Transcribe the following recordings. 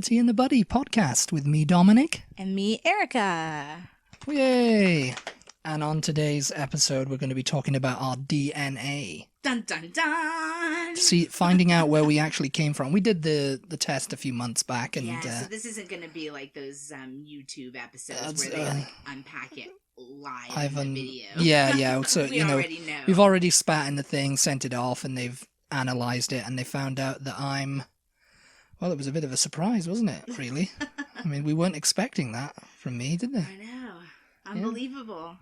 Butty and the Butty podcast with me, Dominic. And me, Erica. Yay! And on today's episode, we're going to be talking about our DNA. Dun, dun, dun! Finding out where we actually came from. We did the test a few months back. And, so this isn't going to be like those YouTube episodes where they unpack it live in the video. Yeah. So, we already know. We've already spat in the thing, sent it off, and they've analysed it, and they found out that well, it was a bit of a surprise, wasn't it, really? I mean, we weren't expecting that from me, did they? I know. Unbelievable.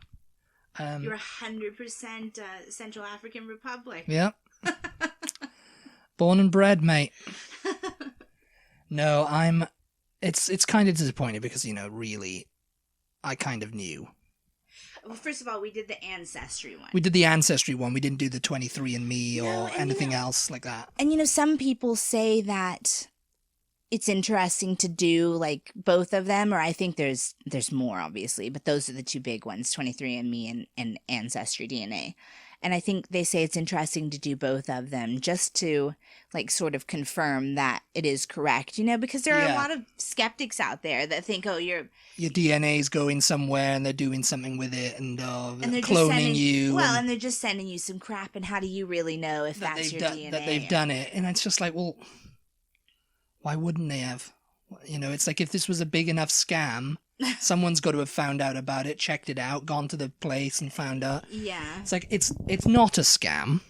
Yeah. You're 100% Central African Republic. Yeah. Born and bred, mate. No, it's kind of disappointing because, really, I kind of knew. Well, first of all, we did the Ancestry one. We did the Ancestry one. We didn't do the 23andMe or anything else like that. And, some people say that it's interesting to do, like, both of them, or I think there's more, obviously, but those are the two big ones, 23andMe and AncestryDNA. And I think they say it's interesting to do both of them just to, like, sort of confirm that it is correct, because there are a lot of skeptics out there that think, your DNA is going somewhere and they're doing something with it and they're cloning you. Well, and they're just sending you some crap, and how do you really know if that's your DNA? That they've done it. And it's just like, well, why wouldn't they have? It's like if this was a big enough scam, someone's got to have found out about it, checked it out, gone to the place and found out. Yeah. It's like, it's not a scam.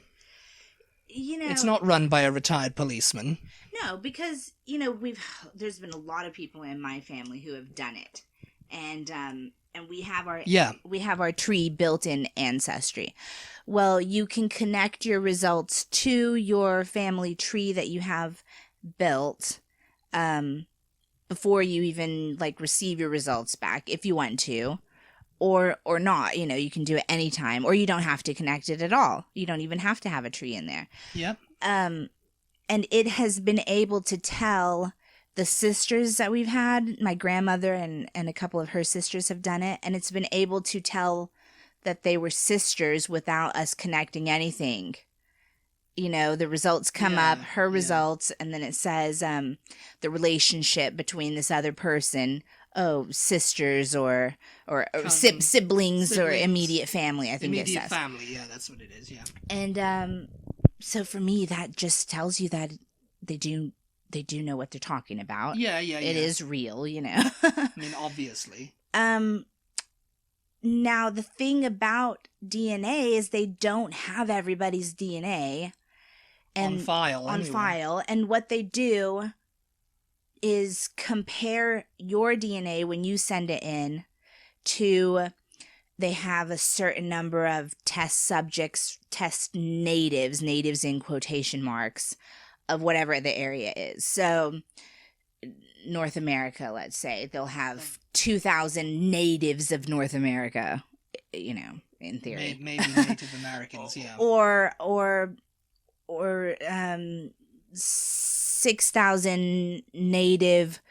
It's not run by a retired policeman. No, because, there's been a lot of people in my family who have done it. And we have our tree built in Ancestry. Well, you can connect your results to your family tree that you have built before you even receive your results back, if you want to, or not. You can do it anytime, or you don't have to connect it at all. You don't even have to have a tree in there. Yep. And it has been able to tell the sisters that we've had. My grandmother and a couple of her sisters have done it, and it's been able to tell that they were sisters without us connecting anything. The results come up, her results, and then it says the relationship between this other person, sisters or siblings or immediate family, I think it says. Immediate family, yeah, that's what it is, yeah. And so for me, that just tells you that they do know what they're talking about. Yeah. It is real, I mean, obviously. Now, the thing about DNA is they don't have everybody's DNA on file. And what they do is compare your DNA when you send it in to, they have a certain number of test subjects, test natives in quotation marks, of whatever the area is. So North America, let's say, they'll have 2,000 natives of North America, in theory. Maybe Native Americans, yeah. Or 6,000 native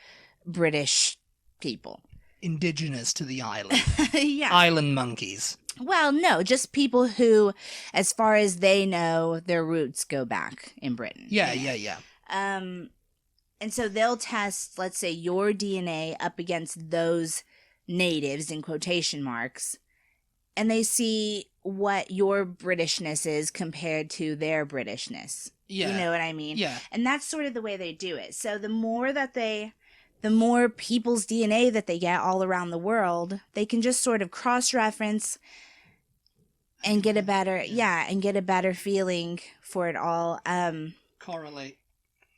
British people. Indigenous to the island. Yeah. Island monkeys. Well, no, just people who, as far as they know, their roots go back in Britain. Yeah. And so they'll test, let's say, your DNA up against those natives, in quotation marks, and they see what your Britishness is compared to their Britishness. Yeah. You know what I mean? Yeah. And that's sort of the way they do it. So the more people's DNA that they get all around the world, they can just sort of cross-reference and get a better feeling for it all. Correlate.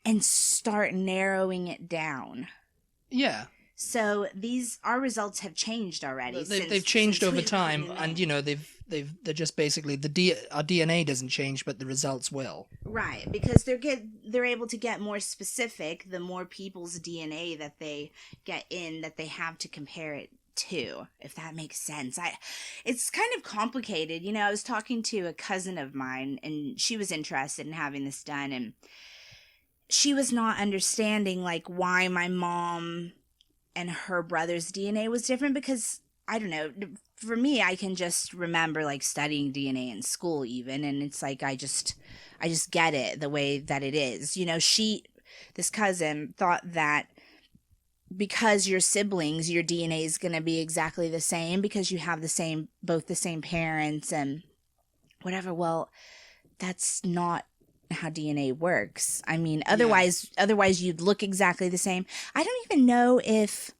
And start narrowing it down. Yeah. So our results have changed already. They've changed over time, and they're just basically our DNA doesn't change, but the results will. Right, because they're able to get more specific the more people's DNA that they get in that they have to compare it to, if that makes sense. It's kind of complicated. I was talking to a cousin of mine, and she was interested in having this done, and she was not understanding why my mom and her brother's DNA was different, because I don't know, for me, I can just remember studying DNA in school even, and it's I just get it the way that it is. This cousin thought that because you're siblings, your DNA is going to be exactly the same because you have both the same parents and whatever. Well, that's not how DNA works. I mean, otherwise you'd look exactly the same. I don't even know if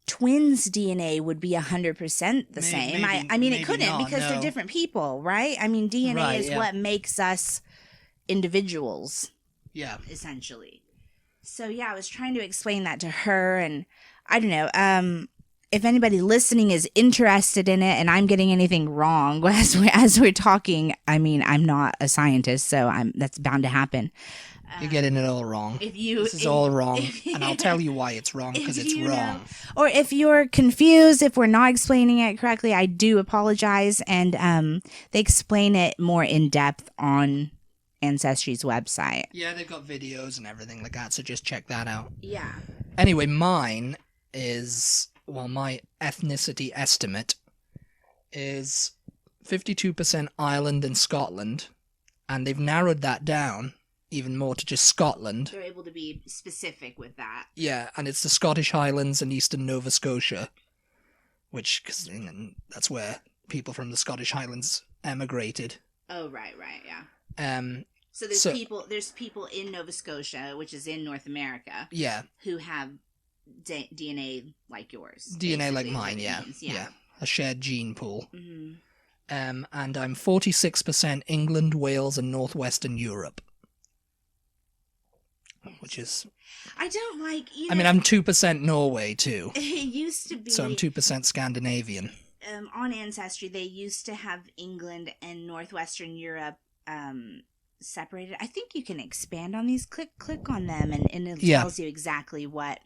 twins' DNA would be 100% the same. I mean, it couldn't because they're different people, right? I mean, DNA is what makes us individuals. Yeah. Essentially. So yeah, I was trying to explain that to her, and I don't know. If anybody listening is interested in it, and I'm getting anything wrong as we're talking, I mean, I'm not a scientist, so that's bound to happen. You're getting it all wrong. This is all wrong, and I'll tell you why it's wrong, because it's wrong. Or if you're confused, if we're not explaining it correctly, I do apologize, and they explain it more in depth on Ancestry's website. Yeah, they've got videos and everything like that, so just check that out. Yeah. Anyway, mine is, well, my ethnicity estimate is 52% Ireland and Scotland, and they've narrowed that down even more to just Scotland. They're able to be specific with that. Yeah, and it's the Scottish Highlands and eastern Nova Scotia, because that's where people from the Scottish Highlands emigrated. Oh, right, yeah. So there's people in Nova Scotia, which is in North America. Yeah. Who have DNA like yours. DNA like mine, yeah. A shared gene pool. Mm-hmm. And I'm 46% England, Wales, and Northwestern Europe. Which is... I don't like... I mean, I'm 2% Norway, too. It used to be... So I'm 2% Scandinavian. On Ancestry, they used to have England and Northwestern Europe separated. I think you can expand on these. Click on them, and it tells you exactly what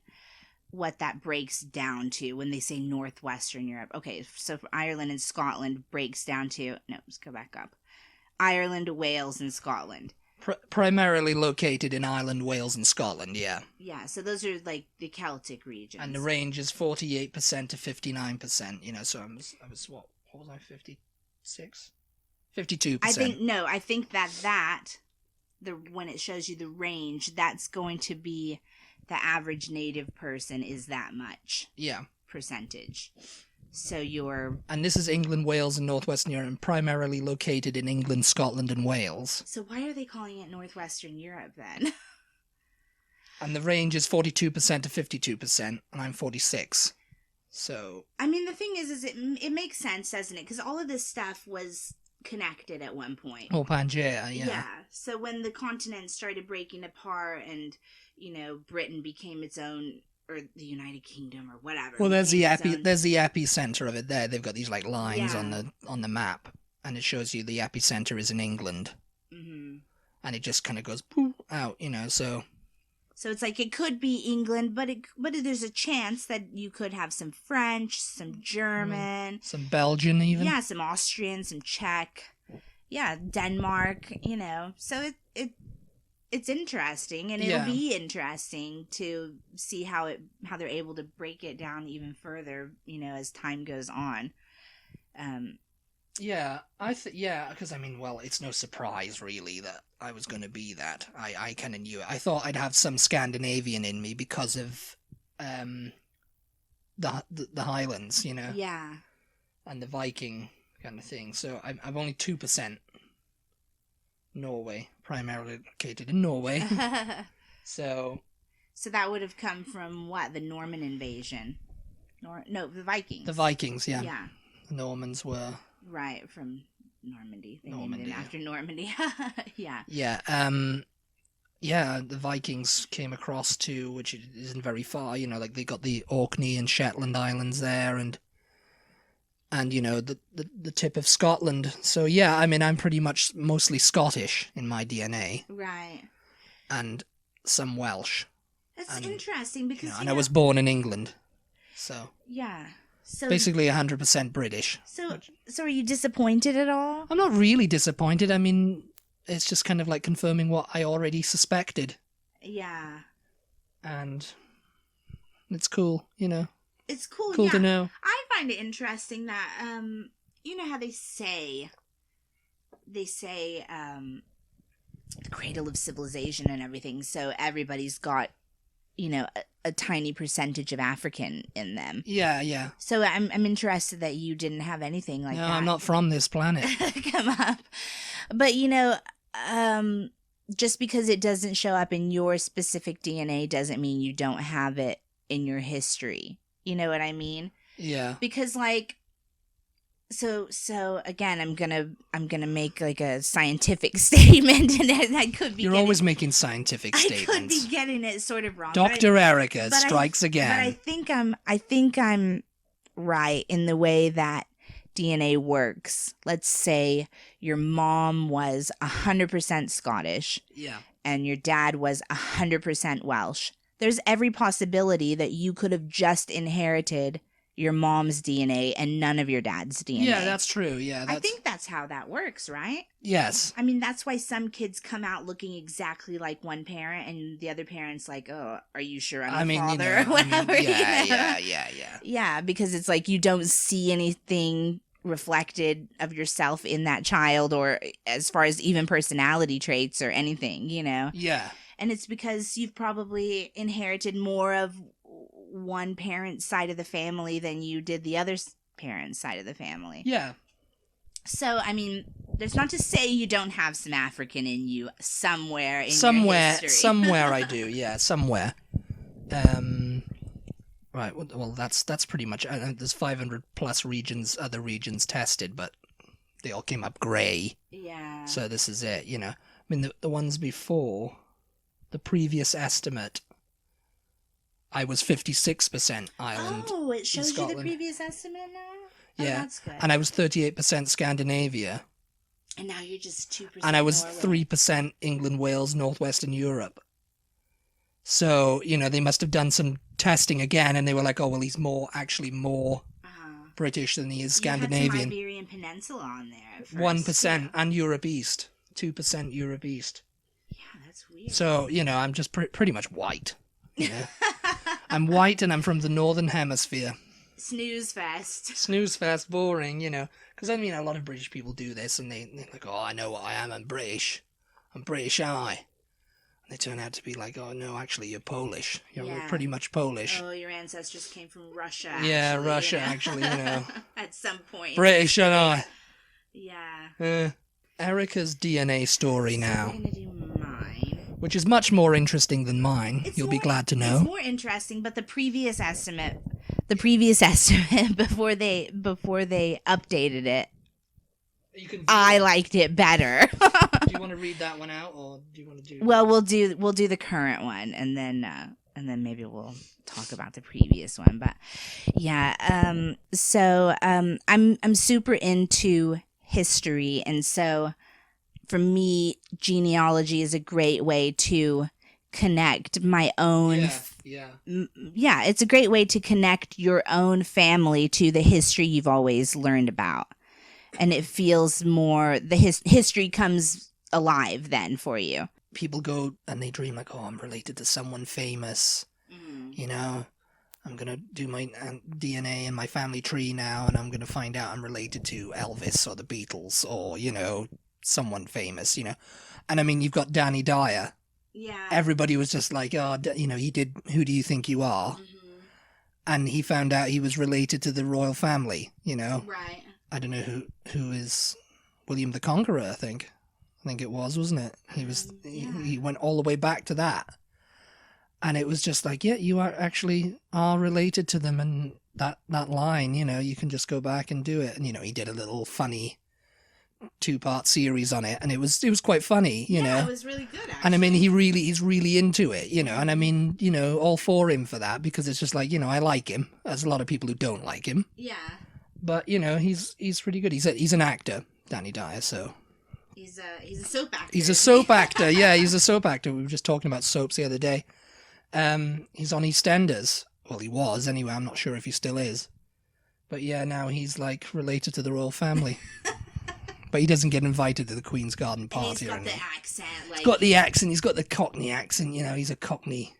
that breaks down to when they say Northwestern Europe. Okay, so for Ireland and Scotland breaks down to... No, let's go back up. Ireland, Wales, and Scotland. Primarily located in Ireland, Wales, and Scotland, yeah. Yeah, so those are like the Celtic regions. And the range is 48% to 59%, so I was what was I, 56? 52%. I think that when it shows you the range, that's going to be the average native person is that much. Yeah. Percentage. So and this is England, Wales, and Northwestern Europe, and primarily located in England, Scotland, and Wales. So why are they calling it Northwestern Europe then? And the range is 42% to 52%, and I'm 46. So I mean, the thing is it makes sense, doesn't it? Because all of this stuff was connected at one point. Oh, Pangea, yeah. Yeah. So when the continents started breaking apart, and Britain became its own, or the United Kingdom, or whatever. Well, there's the epicenter of it there. They've got these like lines on the map, and it shows you the epicenter is in England. Mm-hmm. And it just kind of goes poof out, so. So it's like it could be England, but there's a chance that you could have some French, some German, some Belgian even. Yeah, some Austrian, some Czech. Yeah, Denmark. So it's interesting, and it'll be interesting to see how they're able to break it down even further, as time goes on. Because it's no surprise really that I was going to be that. I kind of knew it. I thought I'd have some Scandinavian in me because of the Highlands, Yeah. And the Viking kind of thing. So I'm only 2% Norway, primarily located in Norway. So that would have come from what? The Norman invasion? No, the Vikings. The Vikings, yeah. Yeah. The Normans were... Right, from Normandy. They named it after Normandy. Yeah. Yeah, the Vikings came across to, which isn't very far, like they got the Orkney and Shetland Islands there, and the tip of Scotland. So yeah, I'm pretty much mostly Scottish in my DNA. Right. And some Welsh. That's interesting because and I was born in England, so yeah. So basically 100% British. So are you disappointed at all? I'm not really disappointed. It's just kind of like confirming what I already suspected. Yeah. And it's cool, It's cool, Cool to know. I find it interesting that, how they say, the cradle of civilization and everything, so everybody's got you know, a tiny percentage of African in them. Yeah. So I'm interested that you didn't have anything like No, that. I'm not from this planet. Come up. But, you know, just because it doesn't show up in your specific DNA doesn't mean you don't have it in your history. You know what I mean? Yeah. Because, like, so again, I'm gonna make like a scientific statement, and I could be. You're always making scientific statements. I could be getting it sort of wrong. Dr. Erica strikes again. But I think I'm right in the way that DNA works. Let's say your mom was 100% Scottish. Yeah. And your dad was 100% Welsh. There's every possibility that you could have just inherited your mom's DNA and none of your dad's DNA. Yeah, that's true. Yeah, I think that's how that works, right? Yes. I mean, that's why some kids come out looking exactly like one parent and the other parent's like, oh, are you sure I'm the father? Or whatever. Yeah. Yeah, because it's like you don't see anything reflected of yourself in that child, or as far as even personality traits or anything, you know? Yeah. And it's because you've probably inherited more of one parent's side of the family than you did the other parent's side of the family. Yeah. So, I mean, there's not to say you don't have some African in you somewhere in your history. Somewhere I do, yeah, somewhere. Right, well, that's pretty much, there's 500 plus other regions tested, but they all came up grey. Yeah. So this is it, you know. I mean, the ones before, the previous estimate, I was 56% Ireland. Oh, it shows you the Scotland. previous estimate now? Yeah. Oh, that's good. And I was 38% Scandinavia. And now you're just 2% And I was Norway. 3% England, Wales, Northwestern Europe. So, you know, they must have done some testing again, and they were like, oh, well, he's more British than he is Scandinavian. You had some Iberian Peninsula on there at first. 1%, and Europe East. 2% Europe East. Yeah, that's weird. So, you know, I'm just pretty much white. You know? I'm white and I'm from the Northern Hemisphere. Snooze fest. Snooze fest, boring, you know. Because, I mean, a lot of British people do this, and they're like, oh, I know what I am, I'm British. I'm British, And they turn out to be like, oh, no, actually, you're Polish. You're pretty much Polish. Oh, your ancestors came from Russia, Yeah, Russia, you know? actually, you know. At some point. British, Yeah. Erica's DNA story now, I'm going to do mine. which is much more interesting than mine, you'll be glad to know. It's more interesting, but the previous estimate before they updated it, I liked it better. Do you want to read that one out, or do you want to do? Well, we'll do the current one, and then maybe we'll talk about the previous one. But yeah, so I'm super into history, and so for me, genealogy is a great way to connect my own. Yeah, it's a great way to connect your own family to the history you've always learned about. And it feels more, the history comes alive then for you. People go and they dream like, oh, I'm related to someone famous. You know, I'm going to do my DNA in my family tree now, and I'm going to find out I'm related to Elvis or the Beatles or, you know, someone famous, you know. And I mean, you've got Danny Dyer. Yeah. Everybody was just like, oh, you know, he did Who Do You Think You Are? And he found out he was related to the royal family, you know. Right. I don't know who is William the Conqueror, I think it was, wasn't it? He went all the way back to that. And it was just like, yeah, you are related to them, and that line, you know, you can just go back and do it. And, you know, he did a little funny 2-part series on it, and it was quite funny, you know. Yeah, it was really good, actually. And I mean, he's really into it, you know, and I mean, you know, all for him for that, because it's just like, you know, I like him. There's a lot of people who don't like him. Yeah. But, you know, he's pretty good. He's an actor, Danny Dyer, so. He's a soap actor. He's a soap actor, yeah, he's a soap actor. We were just talking about soaps the other day. He's on EastEnders. Well, he was, anyway. I'm not sure if he still is. But yeah, now he's, like, related to the royal family. But he doesn't get invited to the Queen's Garden party or anything. He's got the accent. Like... He's got the accent, he's got the Cockney accent, you know, he's a Cockney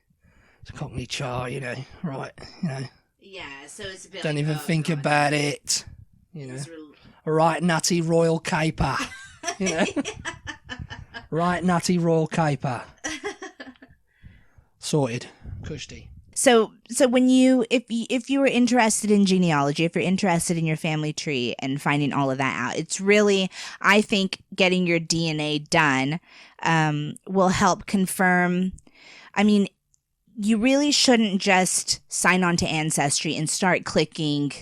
char, you know, right, you know. Yeah, so it's a bit Don't like, even think about it, you know. Real... Right nutty royal caper, you know. Right nutty royal caper. Sorted. Kushti. So when if you were interested in genealogy, if you're interested in your family tree and finding all of that out, it's really, I think, getting your DNA done will help confirm. I mean, you really shouldn't just sign on to Ancestry and start clicking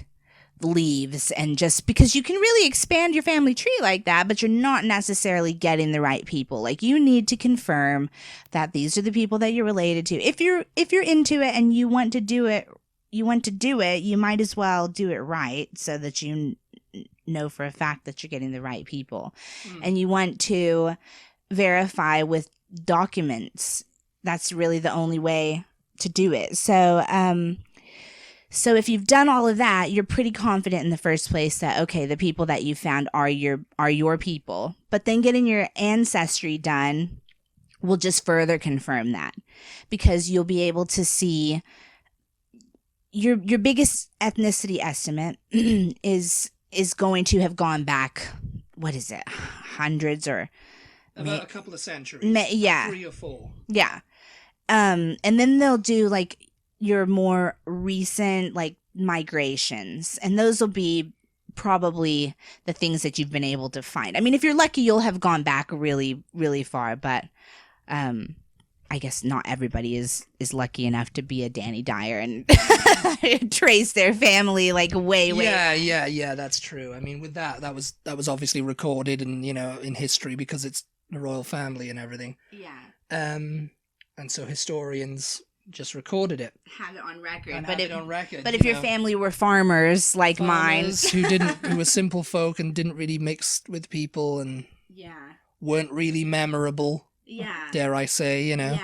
leaves, and just because you can really expand your family tree like that, but you're not necessarily getting the right people. Like, you need to confirm that these are the people that you're related to. If you're into it and you want to do it, you might as well do it right, so that you know for a fact that you're getting the right people. And you want to verify with documents. That's really the only way to do it. So if you've done all of that, you're pretty confident in the first place that, okay, the people that you found are your people. But then getting your ancestry done will just further confirm that, because you'll be able to see your biggest ethnicity estimate is going to have gone back, what is it, hundreds or about a couple of centuries. Yeah. 3 or 4. Yeah. And then they'll do like your more recent like migrations, and those will be probably the things that you've been able to find. I mean, if you're lucky, you'll have gone back really, really far, but I guess not everybody is lucky enough to be a Danny Dyer and trace their family like way. Yeah, that's true. I mean, with that was obviously recorded and, in history, because it's the royal family and everything. Yeah. And so historians just recorded it. Have it on record. And have it on record. But if your family were farmers like mine, who were simple folk and didn't really mix with people and weren't really memorable. Yeah. Dare I say, Yeah.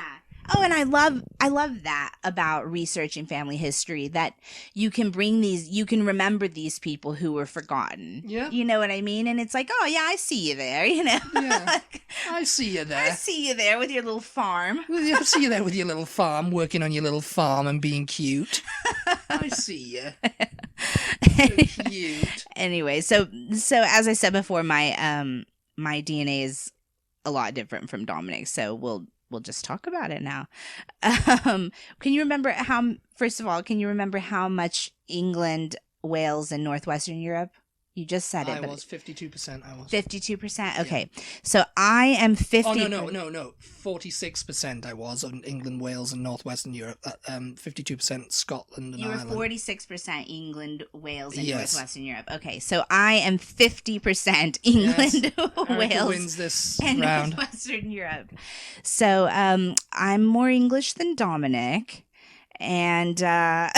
Oh, and I love that about researching family history, that you can remember these people who were forgotten. Yeah. You know what I mean? And it's like, oh yeah, I see you there, Yeah. I see you there. I see you there with your little farm. I see you there with your little farm, working on your little farm and being cute. I see you. So cute. Anyway, so as I said before, my DNA is a lot different from Dominic's, so we'll just talk about it now. Can you remember how much England, Wales, and Northwestern Europe? You just said it. I was 52%. 52%? Okay. Yeah. So I am 50. Oh, no. 46% I was on England, Wales, and Northwestern Europe. 52% Scotland and Ireland. You were 46% England, Wales, and Northwestern Europe. Okay. So I am 50% England, Wales, wins this and round. Northwestern Europe. So I'm more English than Dominic. And I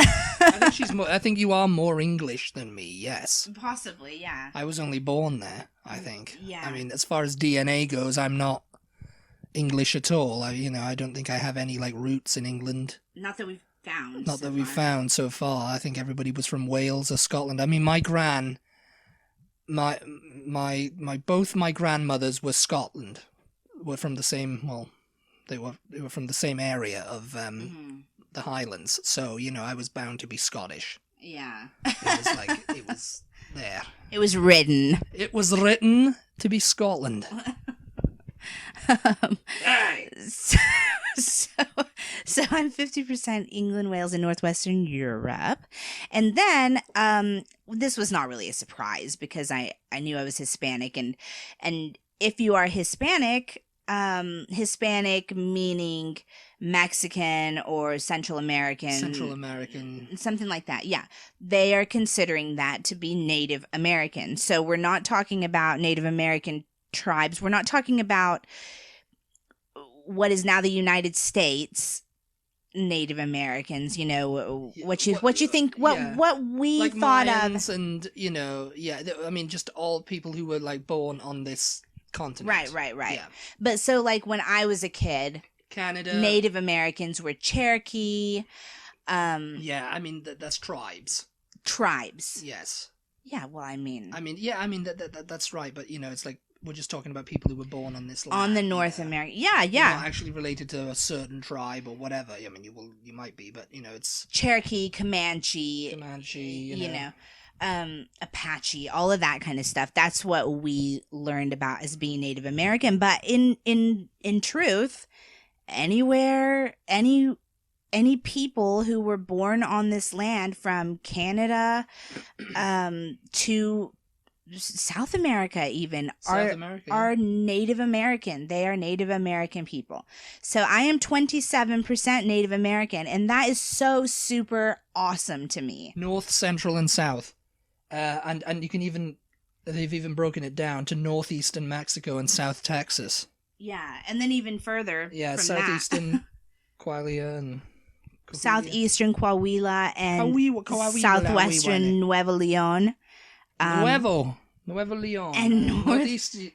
think you are more English than me. Yes, possibly. Yeah, I was only born there, I think. Yeah, I mean, as far as DNA goes, I'm not English at all. I don't think I have any like roots in England. Not that we've found. We've found so far. I think everybody was from Wales or Scotland. I mean, both my grandmothers were Scotland. Were from the same. Well, they were from the same area of the Highlands, so I was bound to be Scottish. Yeah. It was there. It was written. It was written to be Scotland. So I'm 50% England, Wales, and Northwestern Europe. And then this was not really a surprise, because I knew I was Hispanic, and if you are Hispanic, Hispanic meaning Mexican or Central American, something like that. Yeah. They are considering that to be Native American. So we're not talking about Native American tribes. We're not talking about what is now the United States Native Americans, what you think, what we like thought Mayans of. And, I mean, just all people who were like born on this continent. Right. Yeah. But so like when I was a kid, Canada, Native Americans were Cherokee. Yeah, I mean that's tribes. Tribes. Yes. Yeah. Well, I mean, that's right. But it's like we're just talking about people who were born on this land. On the North America. Yeah. Not actually related to a certain tribe or whatever. I mean, you might be, but it's Cherokee, Comanche. Apache, all of that kind of stuff. That's what we learned about as being Native American. But in truth, anywhere, any any people who were born on this land from Canada to South America even are Native American. They are Native American people. So I am 27% Native American, and that is so super awesome to me. North, Central, and South. And you can even, they've even broken it down to northeastern Mexico and South Texas. Yeah, and then even further from southeastern Coahuila and southeastern Coahuila and southwestern Nuevo Leon. Nuevo Leon and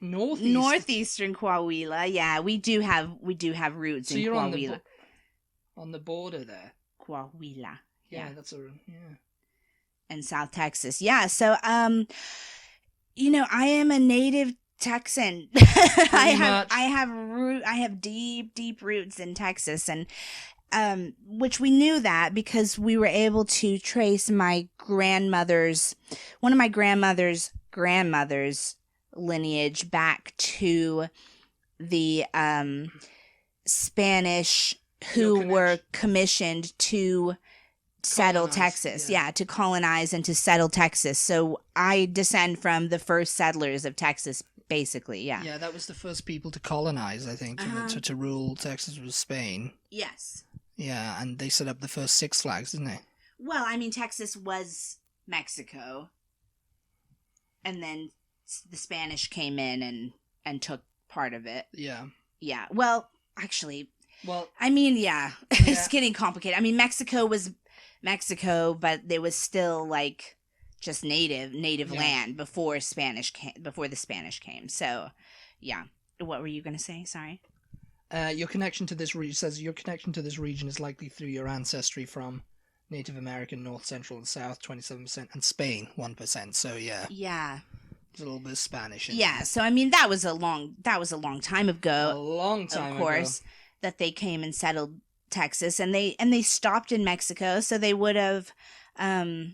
northeastern Coahuila. Yeah, we do have roots in Coahuila. On the border there. Coahuila. Yeah, And South Texas. Yeah, so I am a native Texan. I have deep roots in Texas, and which we knew that because we were able to trace one of my grandmother's lineage back to the Spanish who were commissioned to settle Texas. Yeah, to colonize and to settle Texas. So I descend from the first settlers of Texas, basically. Yeah, that was the first people to colonize, I think, to rule Texas was Spain. Yes. Yeah, and they set up the first Six Flags, didn't they? Well, I mean, Texas was Mexico, and then the Spanish came in and took part of it. Yeah. Yeah. Well, actually, Well, I mean, yeah, it's getting complicated. I mean, Mexico was Mexico, but it was still like just native land before the Spanish came. So, yeah. What were you going to say? Sorry. Your connection to this region is likely through your ancestry from Native American, North, Central, and South, 27%, and Spain, 1%. So yeah. Yeah. There's a little bit of Spanish in there. So I mean, that was a long time ago. A long time ago. Of course, that they came and settled Texas, and they stopped in Mexico, so they would have gotten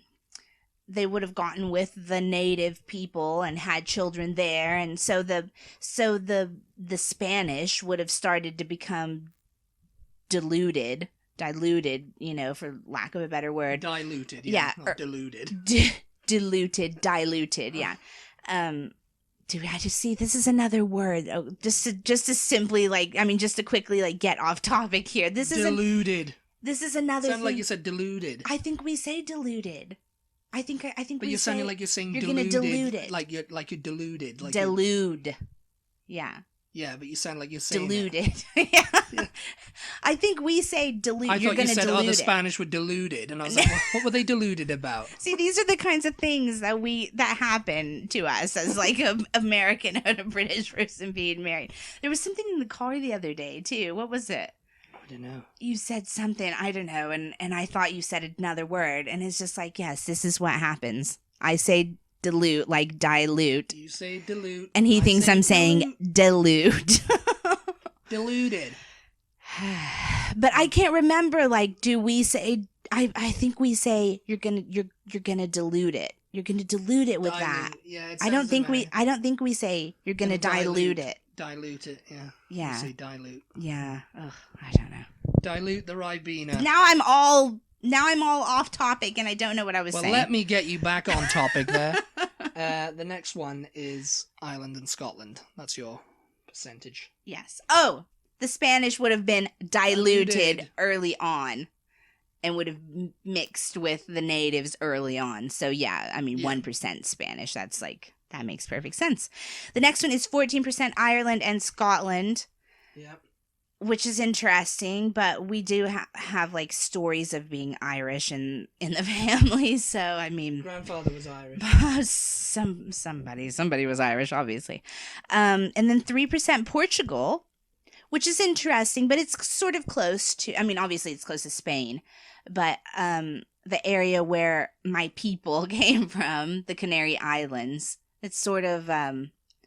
with the native people and had children there, and so the Spanish would have started to become diluted, for lack of a better word. Diluted, not diluted. Diluted, yeah. Do I just see this is another word? Oh, just to simply just to quickly get off topic here. This is diluted. This is another. Sound like you said diluted. I think we say diluted. I think. But you're sounding like you're saying you're diluted. You're gonna dilute it. Like you're diluted. Like delude. Yeah. Yeah, but you sound like you're saying diluted. Yeah. I think we say dilute. I thought you said the Spanish were deluded, and I was like, what were they deluded about? See, these are the kinds of things that happen to us as an American and a British person being married. There was something in the car the other day too. What was it? I don't know. You said something, I don't know, and I thought you said another word, and it's just yes, this is what happens. I say dilute, like dilute. You say dilute. And he thinks I'm saying dilute. Diluted. But I can't remember, do we say, I think we say you're gonna dilute it. You're gonna dilute it with that. Yeah, I don't think we say you're gonna dilute it. Dilute it, yeah. Yeah. You say dilute. Yeah. Ugh, I don't know. Dilute the Ribena. Now I'm all off topic and I don't know what I was saying. Well, let me get you back on topic there. The next one is Ireland and Scotland. That's your percentage. Yes. Oh, the Spanish would have been diluted early on and would have mixed with the natives early on. So, yeah, I mean, 1% Spanish. That's that makes perfect sense. The next one is 14% Ireland and Scotland. Yep. Which is interesting, but we do have stories of being Irish in the family. So I mean, grandfather was Irish. Somebody was Irish, obviously. And then 3% Portugal, which is interesting, but it's sort of close to. I mean, obviously it's close to Spain, but the area where my people came from, the Canary Islands, it's sort of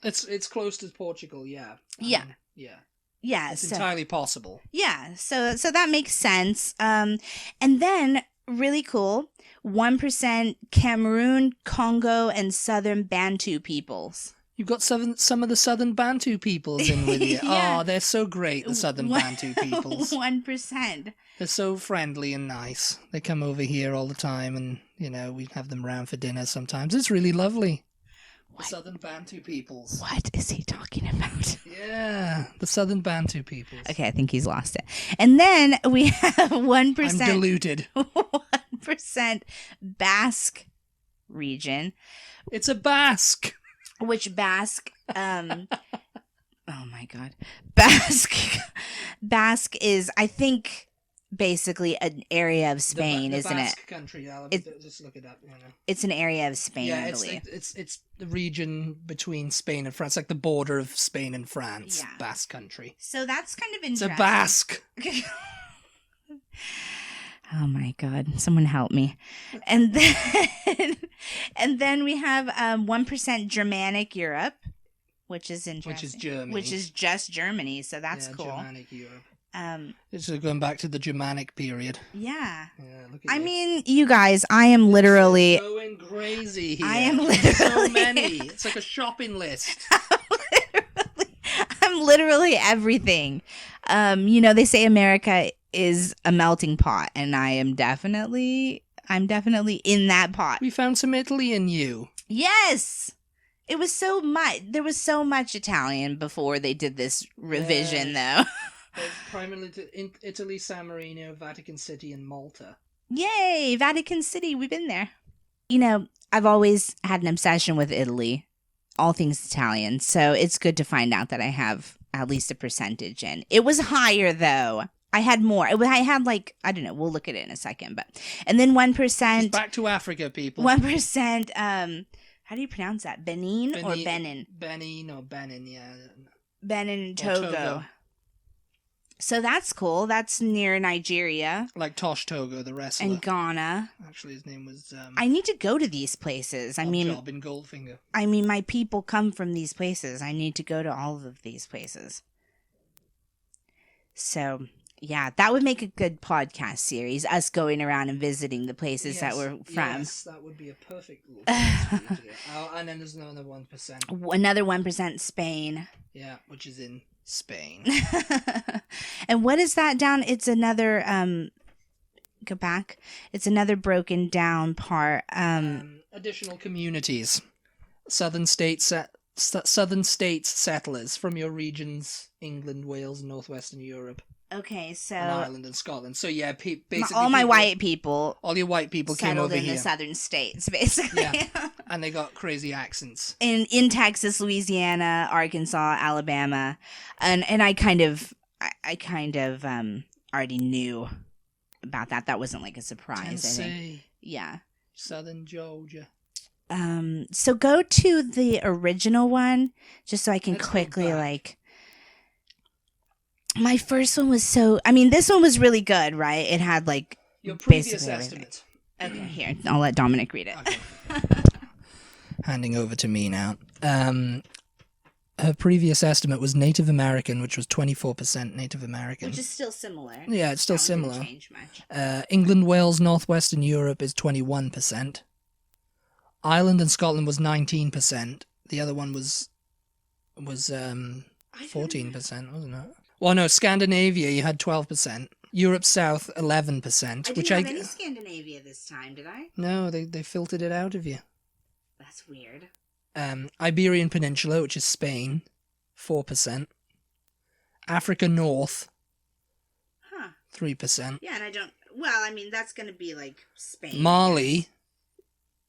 it's close to Portugal, yeah. Yeah. Yeah. Yeah, it's entirely possible. Yeah, so that makes sense. And then, really cool, 1% Cameroon, Congo, and Southern Bantu peoples. You've got some of the Southern Bantu peoples in with you. Yeah. Oh, they're so great, the Southern Bantu peoples. 1%. They're so friendly and nice. They come over here all the time and, we have them around for dinner sometimes. It's really lovely. The Southern Bantu peoples. What is he talking about? Yeah, the Southern Bantu peoples. Okay, I think he's lost it. And then we have 1%. I'm deluded. 1% Basque region. It's a Basque. Which Basque, oh my God. Basque is, I think, basically an area of Spain, the isn't Basque it? country, yeah. Just look it up, It's an area of Spain, I believe. It's the region between Spain and France, like the border of Spain and France, Yeah. Basque country. So that's kind of It's interesting. a Basque. Oh my God! Someone help me! And then we have 1% Germanic Europe, which is interesting. Which is Germany. Which is just Germany, so that's cool. Germanic Europe. Um, This is going back to the Germanic period. yeah. Yeah, look at I you. mean, you guys, I am literally. It's going crazy here. I am There's so literally- many. It's like a shopping list. I'm literally everything. They say America is a melting pot, and I'm definitely in that pot. We found some Italy in you. Yes. It was so much. There was so much Italian before they did this revision, though. There's primarily Italy, San Marino, Vatican City, and Malta. Yay, Vatican City. We've been there. I've always had an obsession with Italy, all things Italian. So it's good to find out that I have at least a percentage in. It was higher, though. I had more. I had I don't know. We'll look at it in a second. And then 1%. Just back to Africa, people. 1%. How do you pronounce that? Benin or Benin? Benin or Benin, yeah. Benin and Or Togo. So that's cool. That's near Nigeria. Like Tosh Togo, the wrestler. And Ghana. Actually, his name was... I need to go to these places. Job in Goldfinger. My people come from these places. I need to go to all of these places. So, yeah, that would make a good podcast series, us going around and visiting the places that we're from. Yes, that would be a perfect little podcast to do. And then there's another 1%. Another 1% Spain. Yeah, which is in Spain. And what is that down? It's another, go back. It's another broken down part. Additional communities. Southern states settlers from your regions, England, Wales, and northwestern Europe. Okay, so... And Ireland and Scotland. So yeah, basically... all my white people... All your white people came over settled in here. the southern states, basically. Yeah, and they got crazy accents. In Texas, Louisiana, Arkansas, Alabama, and I kind of already knew about that. That wasn't like a surprise. Tennessee. I think. Yeah. Southern Georgia. So go to the original one, just so I can Let's go quickly back. My first one was this one was really good, right? It had Your previous basically everything. estimate. Okay, here, I'll let Dominic read it. Okay. Handing over to me now. Her previous estimate was Native American, which was 24% Native American. Which is still similar. Yeah, it's still That one didn't similar. change much. England, Wales, northwestern Europe is 21%. Ireland and Scotland was 19%. The other one was 14%, wasn't it? Well, no, Scandinavia, you had 12%. Europe South, 11%. I didn't have any Scandinavia this time, did I? No, they filtered it out of you. That's weird. Iberian Peninsula, which is Spain, 4%. Africa North, Huh. 3%. Yeah, and I don't... Well, that's going to be Spain. Mali,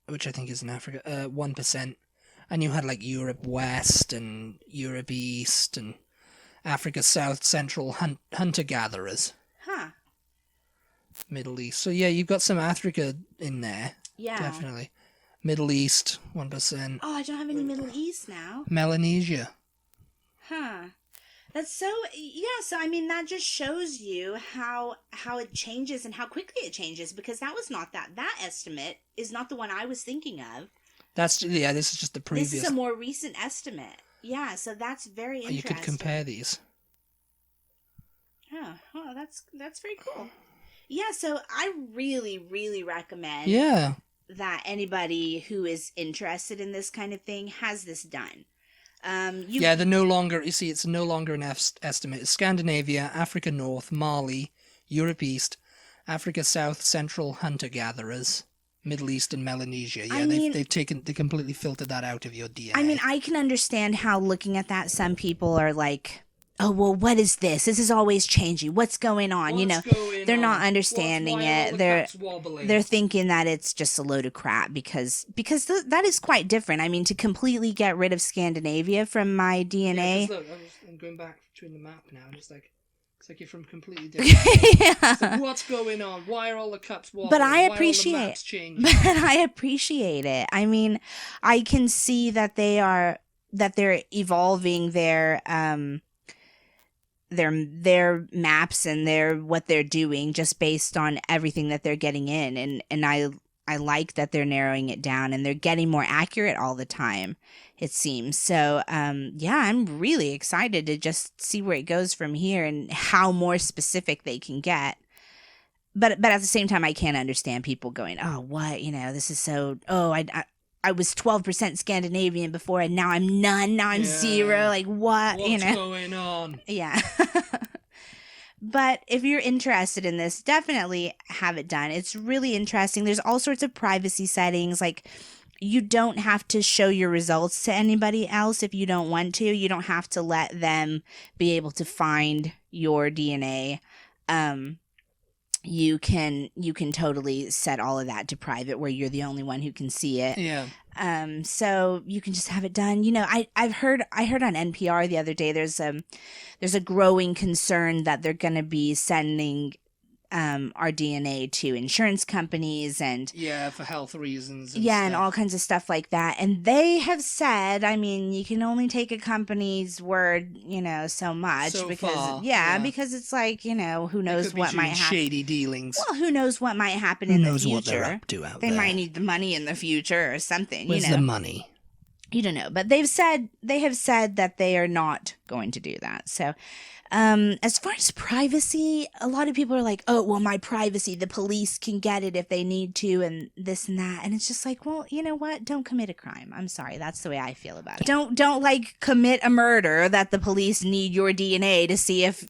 which I think is in Africa, 1%. And you had Europe West and Europe East and Africa South, Central, hunter-gatherers. Huh. Middle East. So yeah, you've got some Africa in there. Yeah. Definitely. Middle East, 1%. Oh, I don't have any Middle East now. Melanesia. Huh. That's so... Yeah, so that just shows you how it changes and how quickly it changes, because that was not that estimate is not the one I was thinking of. This is just the previous. This is a more recent estimate. Yeah, so that's very interesting. You could compare these. Oh, that's very cool. Yeah, so I really, really recommend Yeah. that anybody who is interested in this kind of thing has this done. They're no longer, you see, it's no longer an estimate. It's Scandinavia, Africa North, Mali, Europe East, Africa South, Central hunter-gatherers, Middle East and Melanesia. Yeah, they completely filtered that out of your DNA. I mean, I can understand how looking at that, some people are like, oh, well, what is this? This is always changing. What's going on? They're not understanding it. They're thinking that it's just a load of crap because that is quite different. I mean, to completely get rid of Scandinavia from my DNA. Yeah, look, I'm going back between the map now. It's like you're from completely different. It's like, what's going on? Why are all the cups wobbling? But I Why appreciate. Are all the maps changing? But I appreciate it. I mean, I can see that they're evolving their maps and what they're doing just based on everything that they're getting in, and I like that they're narrowing it down and they're getting more accurate all the time, it seems. So I'm really excited to just see where it goes from here and how more specific they can get. But at the same time, I can't understand people going, oh, what, this is so, I was 12% Scandinavian before, and now I'm none. Now I'm zero. Like, what? What's going on? Yeah. But if you're interested in this, definitely have it done. It's really interesting. There's all sorts of privacy settings. Like, you don't have to show your results to anybody else if you don't want to. You don't have to let them be able to find your DNA. You can totally set all of that to private where you're the only one who can see it. Yeah. So you can just have it done. I heard on NPR the other day there's a growing concern that they're going to be sending our DNA to insurance companies and for health reasons and all kinds of stuff like that. And they have said, I mean, you can only take a company's word, so much because it's like, who knows what might happen. Shady dealings. Well, who knows what might happen in the future. Who knows what they're up to out there. They might need the money in the future or something. Where's the money? You don't know, but they have said that they are not going to do that. So, as far as privacy, a lot of people are like, oh, well, my privacy, the police can get it if they need to and this and that. And it's just like, well, you know what? Don't commit a crime. I'm sorry. That's the way I feel about it. Don't like commit a murder that the police need your DNA to see if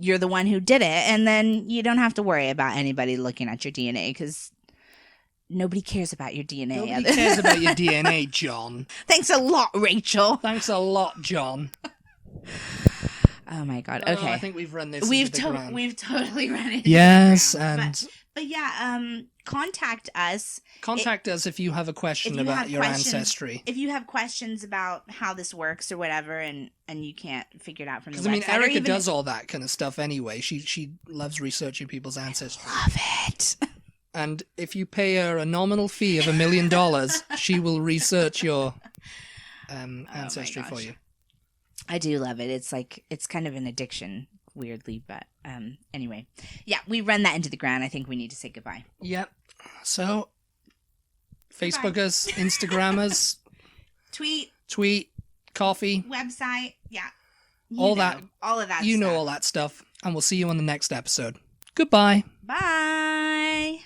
you're the one who did it. And then you don't have to worry about anybody looking at your DNA because nobody cares about your DNA. Nobody cares about your DNA, John. Thanks a lot, Rachel. Thanks a lot, John. Oh my God. Okay. I think we've run this. We've totally run it. Yes, and but contact us. Contact us if you have a question about your ancestry. If you have questions about how this works or whatever, and you can't figure it out from the website. I mean, Erica does all that kind of stuff anyway. She loves researching people's ancestry. I love it. And if you pay her a nominal fee of $1 million, she will research your ancestry for you. I do love it. It's kind of an addiction, weirdly, but anyway. Yeah, we run that into the ground. I think we need to say goodbye. Yep. So, Facebook us, Instagram us. Tweet, coffee. Website, yeah. All of that stuff. You know all that stuff. And we'll see you on the next episode. Goodbye. Bye.